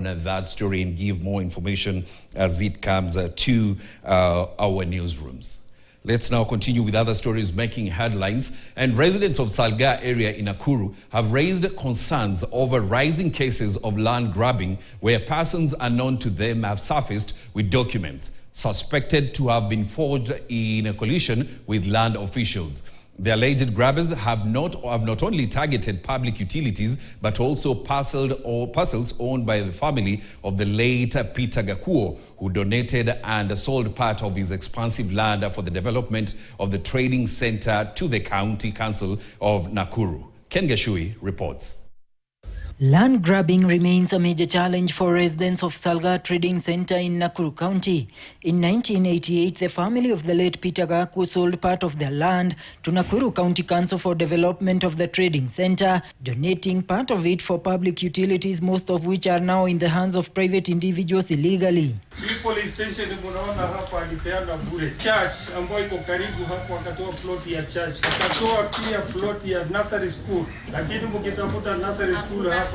that story and give more information as it comes to our newsrooms. Let's now continue with other stories making headlines. And residents of Salgaa area in Nakuru have raised concerns over rising cases of land grabbing where persons unknown to them have surfaced with documents suspected to have been forged in a collision with land officials. The alleged grabbers have not only targeted public utilities, but also parcels owned by the family of the late Peter Gakuo, who donated and sold part of his expansive land for the development of the trading center to the County Council of Nakuru. Ken Gashui reports. Land grabbing remains a major challenge for residents of Salgaa Trading Center in Nakuru County. In 1988, the family of the late Peter Gakuo sold part of their land to Nakuru County Council for development of the trading center, donating part of it for public utilities, most of which are now in the hands of private individuals illegally. Police station munaona hapa alipeana bure. Church ambayo iko karibu hapo akatoa plot ya church. Akatoa pia plot ya nursery school. Lakini mkitafuta nursery school hapa.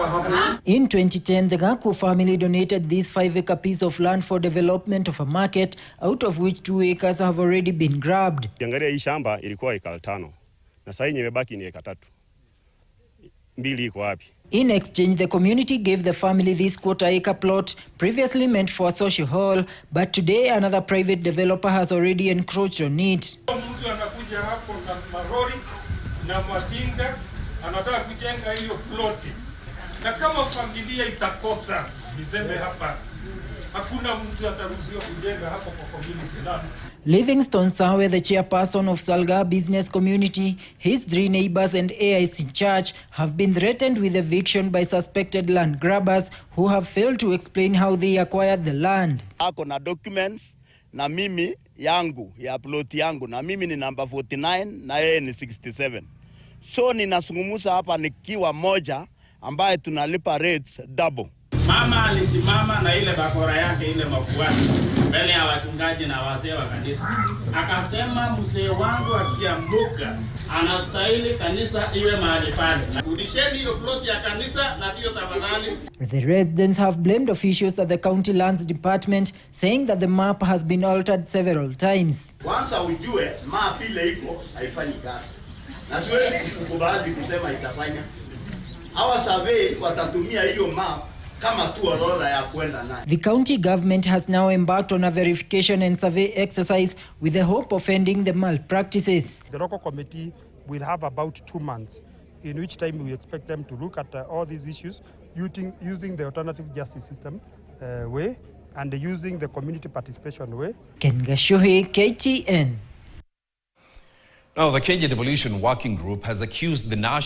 In 2010, the Gakuo family donated this 5-acre piece of land for development of a market, out of which 2 acres have already been grabbed. Kiangalia hii shamba ilikuwa eka 5 na sasa imebaki ni eka 3. 2 iko wapi? In exchange, the community gave the family this 1/4-acre plot previously meant for a social hall, but today another private developer has already encroached on it. Mtu anakuja hapo na marori na matinga anataka kujenga hiyo ploti. Na kama familia itakosa niseme hapa hakuna mtu ataruhusiwa kujenga hapo kwa community land. Livingstone Sawe, the chairperson of Salgaa business community, his 3 neighbors and AIC church have been threatened with eviction by suspected land grabbers who have failed to explain how they acquired the land. Ako na documents na mimi yangu ya plot yangu na mimi ni number 49 na yeye ni 67. So ninasungumusa hapa nikiwa moja ambaye tunalipa rates double. Mama alisimama na ile bakora yake ile mafuani mbele ya wachungaji na wazee wa kanisa. Akasema mzee wangu akiambuka anastahili kanisa iwe mahali pale. Rudisheni hiyo plot ya kanisa na hiyo tafadhali. The residents have blamed officials at the county lands department, saying that the map has been altered several times. Once ujue map ile iko haifanyi kazi. Na siwezi kukubali kusema itafanya. Our survey watatumia hiyo map kama tu orodha ya kwenda nayo. The county government has now embarked on a verification and survey exercise with the hope of ending the malpractices. The local committee will have about 2 months, in which time we expect them to look at all these issues using the alternative justice system way and using the community participation way. Ken Gashuhi, KTN. Now, the Kenya Devolution Working Group has accused the National